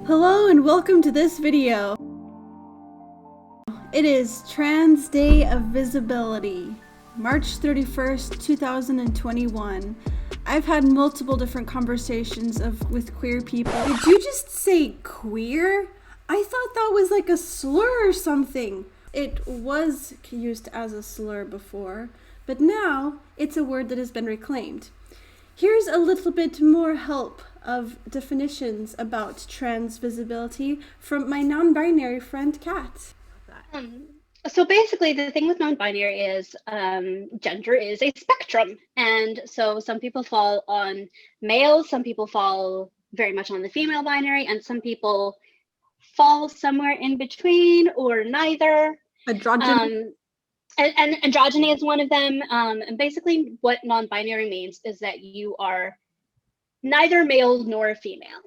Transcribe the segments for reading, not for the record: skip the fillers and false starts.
Hello and welcome to this video. It is Trans Day of Visibility, March 31st, 2021. I've had multiple different conversations with queer people. Did you just say queer? I thought that was like a slur or something. It was used as a slur before, but now it's a word that has been reclaimed. Here's a little bit more help of definitions about trans visibility from my non-binary friend Kat. So basically, the thing with non-binary is gender is a spectrum. And so some people fall on male, some people fall very much on the female binary, and some people fall somewhere in between or neither. Androgyny. And androgyny is one of them. And basically what non-binary means is that you are neither male nor female.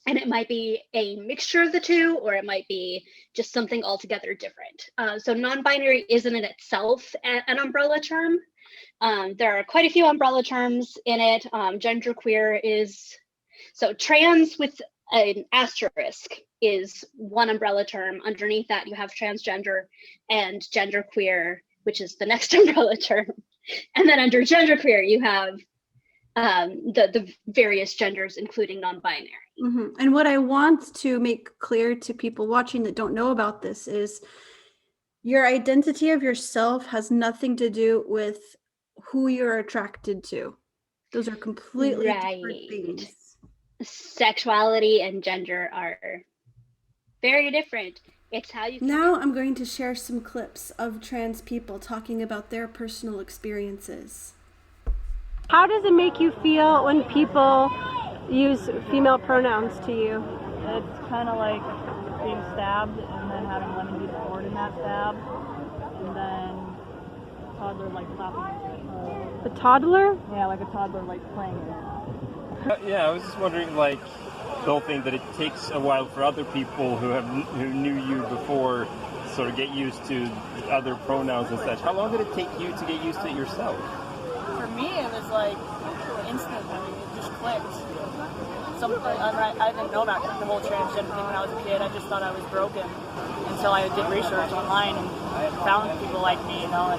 And it might be a mixture of the two, or it might be just something altogether different. So non-binary isn't in itself an umbrella term. There are quite a few umbrella terms in it. Genderqueer is, so trans with an asterisk is one umbrella term. Underneath that, you have transgender and genderqueer, which is the next umbrella term. And then under genderqueer, you have the various genders, including non-binary. Mm-hmm. And what I want to make clear to people watching that don't know about this is your identity of yourself has nothing to do with who you're attracted to. Those are completely different things. Sexuality and gender are very different. It's how you. Now I'm going to share some clips of trans people talking about their personal experiences. How does it make you feel when people use female pronouns to you? It's kind of like being stabbed and then having lemon juice poured in that stab, and then a toddler like clapping. A toddler? Yeah, like a toddler like playing it. Yeah, I was just wondering, like, the whole thing that it takes a while for other people who knew you before sort of get used to other pronouns and such. How long did it take you to get used to it yourself? For me, it was like instant. I mean, it just clicked. I didn't know about the whole transgender thing when I was a kid. I just thought I was broken until I did research online and found people like me, you know.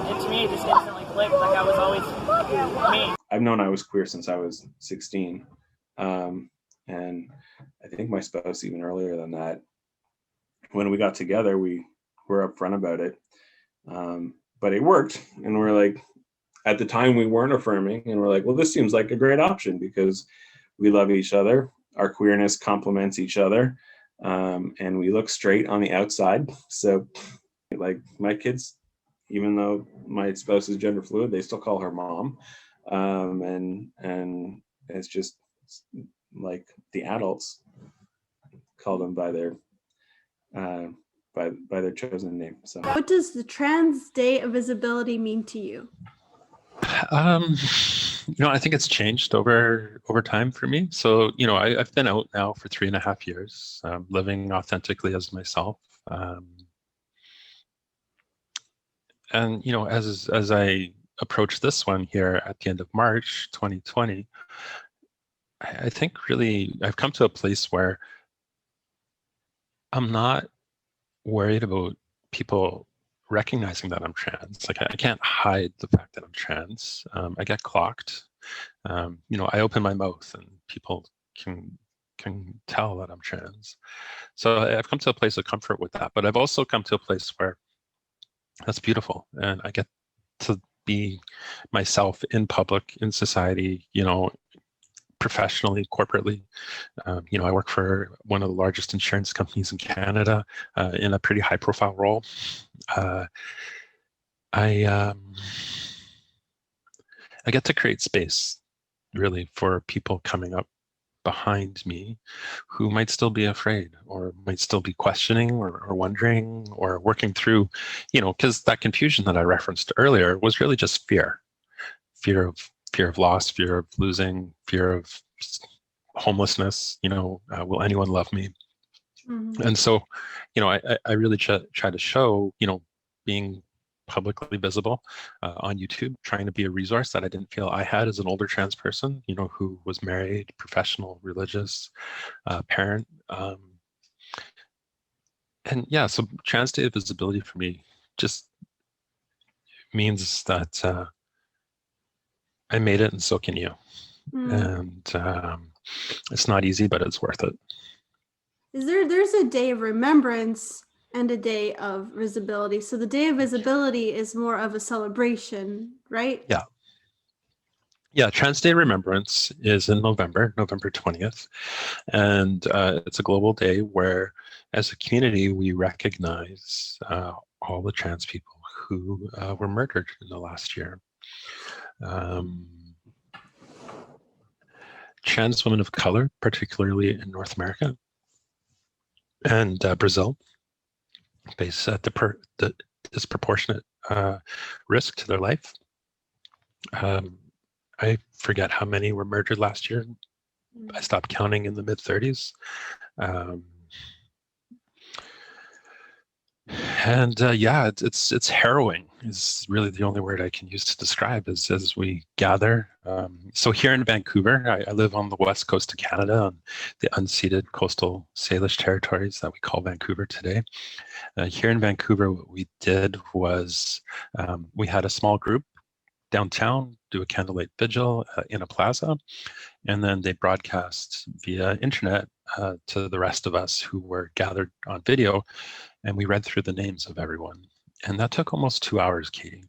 And to me, it just instantly clicked. Like I was always me. I've known I was queer since I was 16. And I think my spouse even earlier than that. When we got together, we were upfront about it. But it worked. And we're like, at the time we weren't affirming, and we're like, well, this seems like a great option because we love each other. Our queerness complements each other. And we look straight on the outside. So like my kids, even though my spouse is gender fluid, they still call her mom. And it's just like the adults call them by their by their chosen name. So what does the Trans Day of Visibility mean to you? I think it's changed over time for me. So, I've been out now for 3.5 years, living authentically as myself. And, as I approach this one here at the end of March 2020, I think really I've come to a place where I'm not worried about people recognizing that I'm trans. Like I can't hide the fact that I'm trans. I get clocked. I open my mouth and people can tell that I'm trans. So I've come to a place of comfort with that, but I've also come to a place where that's beautiful, and I get to be myself in public, in society, professionally, corporately. I work for one of the largest insurance companies in Canada in a pretty high profile role. I get to create space really for people coming up behind me who might still be afraid or might still be questioning or wondering or working through, because that confusion that I referenced earlier was really just fear of loss, fear of losing, fear of homelessness, will anyone love me? Mm-hmm. And so, I really try to show, being publicly visible on YouTube, trying to be a resource that I didn't feel I had as an older trans person, who was married, professional, religious, parent. And yeah, so trans day of visibility for me just means that I made it and so can you. And it's not easy, but it's worth it. There's a day of remembrance and a day of visibility. So the day of visibility is more of a celebration, right? Yeah. Yeah, Trans Day Remembrance is in November 20th. And it's a global day where, as a community, we recognize all the trans people who were murdered in the last year. Trans women of color, particularly in North America and Brazil, face the disproportionate risk to their life. I forget how many were murdered last year. I stopped counting in the mid-30s. Yeah, it's harrowing is really the only word I can use to describe as we gather. So here in Vancouver, I live on the west coast of Canada, on the unceded coastal Salish territories that we call Vancouver today. Here in Vancouver, what we did was we had a small group downtown do a candlelight vigil in a plaza, and then they broadcast via internet to the rest of us who were gathered on video, and we read through the names of everyone. And that took almost 2 hours, Katie,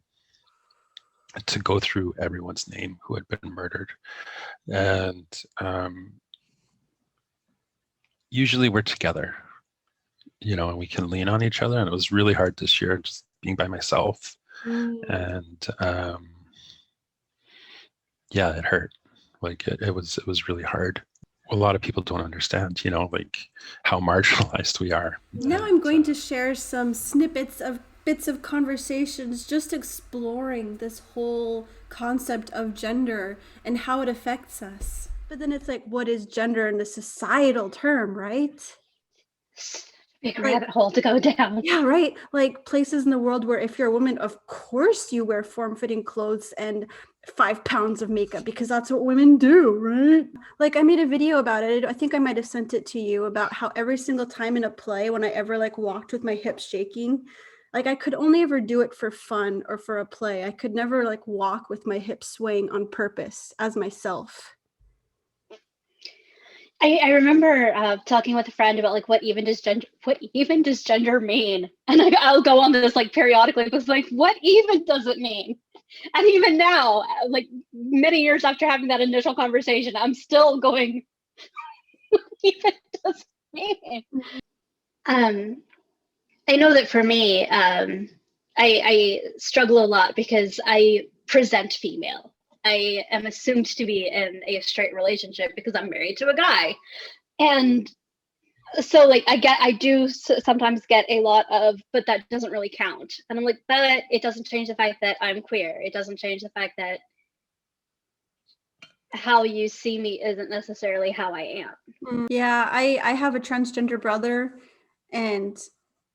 to go through everyone's name who had been murdered. And usually we're together, and we can lean on each other. And it was really hard this year, just being by myself. And yeah, it hurt. Like it was really hard. A lot of people don't understand, like how marginalized we are. Now I'm going to share some snippets of bits of conversations just exploring this whole concept of gender and how it affects us. But then it's like, what is gender in the societal term, right? Big rabbit hole to go down. Yeah, right. Like places in the world where if you're a woman, of course you wear form-fitting clothes and 5 pounds of makeup because that's what women do, right? Like I made a video about it. I think I might have sent it to you about how every single time in a play when I ever walked with my hips shaking, I could only ever do it for fun or for a play. I could never walk with my hips swaying on purpose as myself. I remember talking with a friend about what even does gender mean, and I'll go on this periodically because what even does it mean? And even now, many years after having that initial conversation, I'm still going, what even does it mean? I know that for me, I struggle a lot because I present female. I am assumed to be in a straight relationship because I'm married to a guy. And so I do sometimes get a lot of, but that doesn't really count. And I'm but it doesn't change the fact that I'm queer. It doesn't change the fact that how you see me isn't necessarily how I am. Yeah, I have a transgender brother, and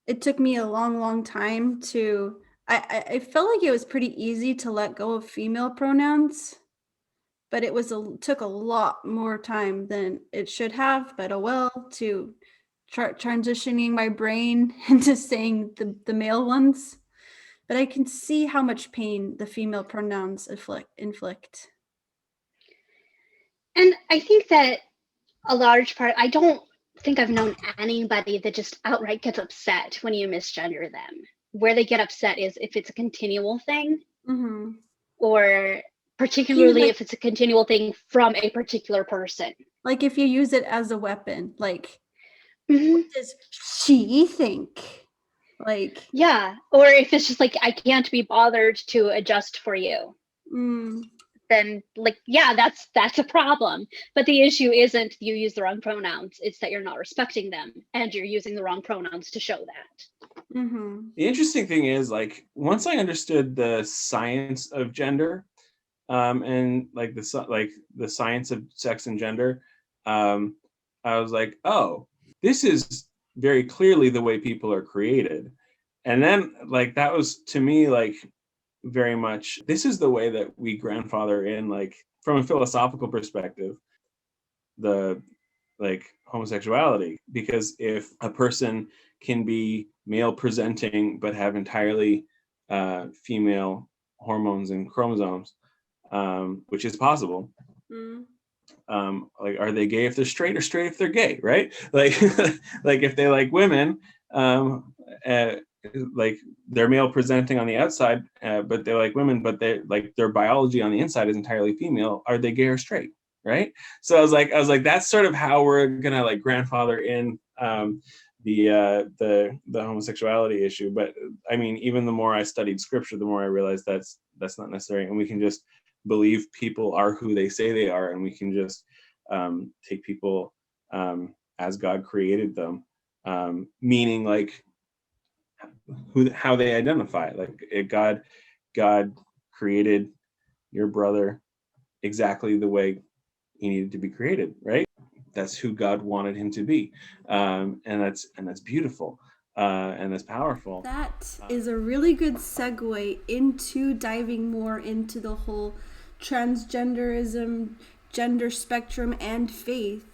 it took me a long time to, I felt like it was pretty easy to let go of female pronouns, but it took a lot more time than it should have, but to transitioning my brain into saying the male ones. But I can see how much pain the female pronouns inflict. And I think that a large part, I don't think I've known anybody that just outright gets upset when you misgender them. Where they get upset is if it's a continual thing, or particularly if it's a continual thing from a particular person. If you use it as a weapon, what does she think? Yeah, or if it's just I can't be bothered to adjust for you. Then yeah, that's a problem. But the issue isn't you use the wrong pronouns, it's that you're not respecting them and you're using the wrong pronouns to show that. The interesting thing is once I understood the science of gender, and the science of sex and gender, I was oh, this is very clearly the way people are created. And then like that was to me like very much, this is the way that we grandfather in, like from a philosophical perspective, the like homosexuality. Because if a person can be male presenting but have entirely female hormones and chromosomes, which is possible, like are they gay if they're straight, or straight if they're gay, right? Like like if they like women, like they're male presenting on the outside, but they like women, but they like their biology on the inside is entirely female, are they gay or straight, right? So I was like that's sort of how we're gonna like grandfather in the homosexuality issue. But I mean, even the more I studied scripture, the more I realized that's not necessary, and we can just believe people are who they say they are, and we can just take people as God created them, meaning like how they identify. Like God created your brother exactly the way he needed to be created, right? That's who God wanted him to be, and that's beautiful, and that's powerful. That is a really good segue into diving more into the whole transgenderism, gender spectrum, and faith.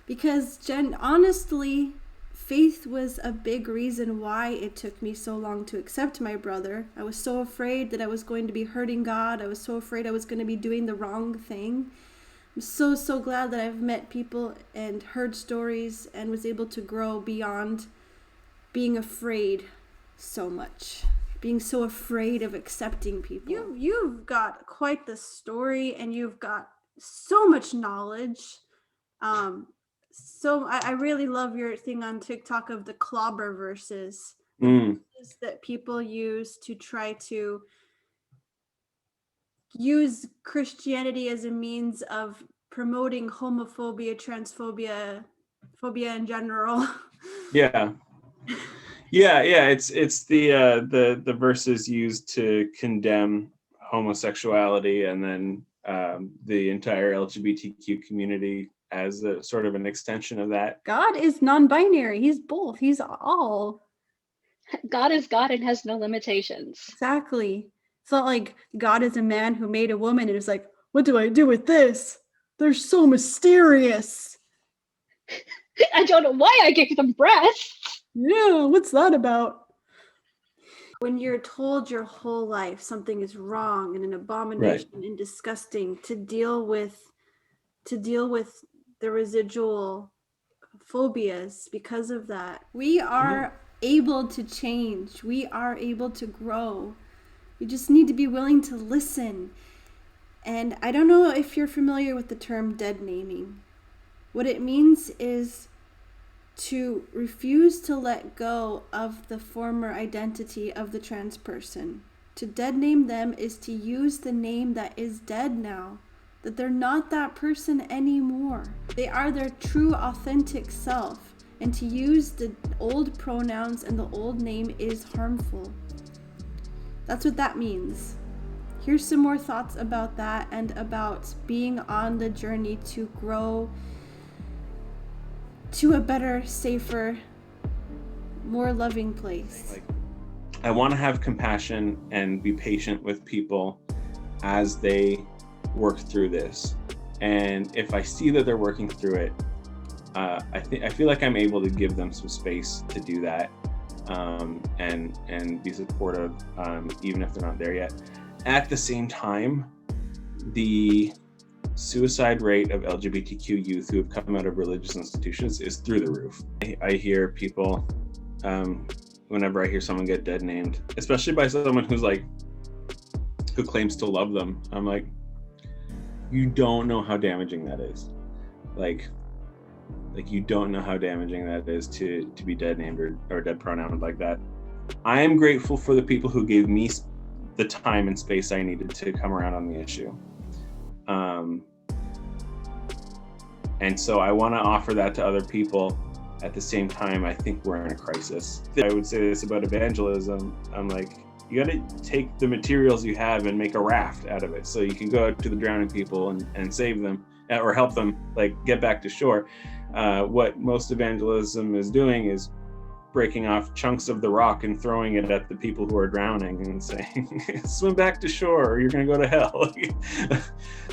Because honestly, faith was a big reason why it took me so long to accept my brother. I was so afraid that I was going to be hurting God. I was so afraid I was going to be doing the wrong thing. I'm so glad that I've met people and heard stories and was able to grow beyond being afraid so much. Being so afraid of accepting people. You've got quite the story, and you've got so much knowledge. So I really love your thing on TikTok of the clobber verses that people use to try to use Christianity as a means of promoting homophobia, transphobia, phobia in general. Yeah. It's the verses used to condemn homosexuality, and then the entire LGBTQ community as a sort of an extension of that. God is non-binary. He's both. He's all. God is God and has no limitations. Exactly. It's not like God is a man who made a woman and is like, what do I do with this? They're so mysterious. I don't know why I gave them breasts. Yeah, what's that about? When you're told your whole life something is wrong and an abomination and disgusting, to deal with the residual phobias because of that. We are able to change. We are able to grow. We just need to be willing to listen. And I don't know if you're familiar with the term dead naming. What it means is to refuse to let go of the former identity of the trans person. To dead name them is to use the name that is dead now, that they're not that person anymore. They are their true, authentic self, and to use the old pronouns and the old name is harmful. That's what that means. Here's some more thoughts about that and about being on the journey to grow to a better, safer, more loving place. I want to have compassion and be patient with people as they work through this. And if I see that they're working through it, I feel like I'm able to give them some space to do that, and be supportive, even if they're not there yet. At the same time, the suicide rate of LGBTQ youth who have come out of religious institutions is through the roof. I hear people, whenever I hear someone get dead named, especially by someone who claims to love them, I'm like, you don't know how damaging that is. Like you don't know how damaging that is to be dead named or dead pronounced like that. I am grateful for the people who gave me the time and space I needed to come around on the issue. And so I want to offer that to other people. At the same time, I think we're in a crisis. I would say this about evangelism. I'm like, you got to take the materials you have and make a raft out of it, so you can go out to the drowning people and save them, or help them like get back to shore. What most evangelism is doing is breaking off chunks of the rock and throwing it at the people who are drowning and saying, swim back to shore or you're going to go to hell.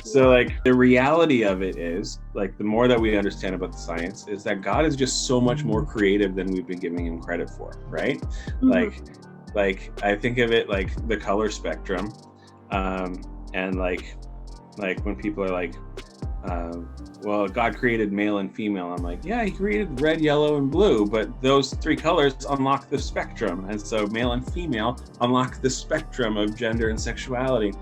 So like the reality of it is, like, the more that we understand about the science is that God is just so much more creative than we've been giving him credit for, right? Like I think of it like the color spectrum, and like when people are like, well, God created male and female. I'm like, yeah, he created red, yellow, and blue, but those three colors unlock the spectrum. And so male and female unlock the spectrum of gender and sexuality.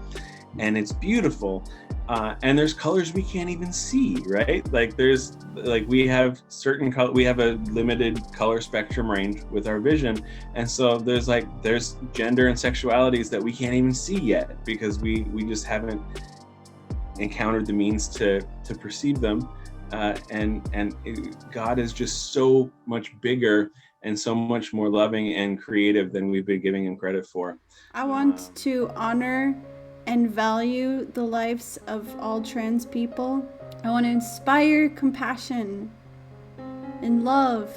And it's beautiful. And there's colors we can't even see, right? Like we have certain color, we have a limited color spectrum range with our vision. And so there's gender and sexualities that we can't even see yet because we just haven't encountered the means to perceive them, and God is just so much bigger and so much more loving and creative than we've been giving him credit for. I want to honor and value the lives of all trans people. I want to inspire compassion and love,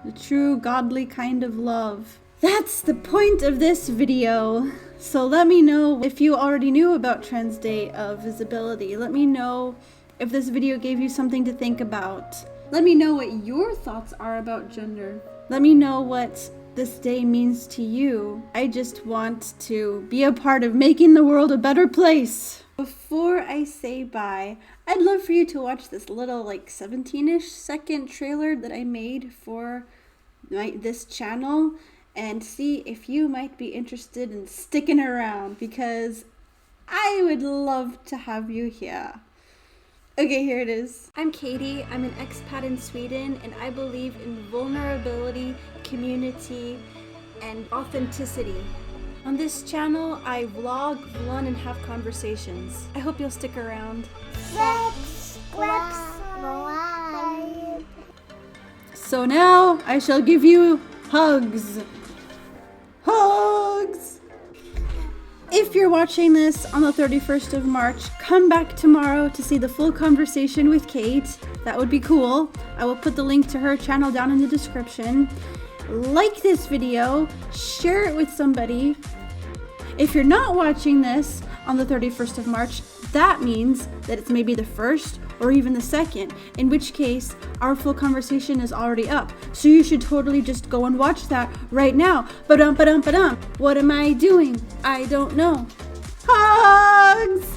the true godly kind of love. That's the point of this video. So let me know if you already knew about Trans Day of Visibility. Let me know if this video gave you something to think about. Let me know what your thoughts are about gender. Let me know what this day means to you. I just want to be a part of making the world a better place. Before I say bye, I'd love for you to watch this little 17-ish second trailer that I made for this channel and see if you might be interested in sticking around, because I would love to have you here. Okay, here it is. I'm Katie. I'm an expat in Sweden, and I believe in vulnerability, community, and authenticity. On this channel, I vlog, run, and have conversations. I hope you'll stick around. So now I shall give you hugs. Hugs! If you're watching this on the 31st of March, come back tomorrow to see the full conversation with Kate. That would be cool. I will put the link to her channel down in the description. Like this video, share it with somebody. If you're not watching this on the 31st of March, that means that it's maybe the 1st or even the 2nd, in which case our full conversation is already up. So you should totally just go and watch that right now. Ba-dum, ba-dum, ba-dum. What am I doing? I don't know. Hugs!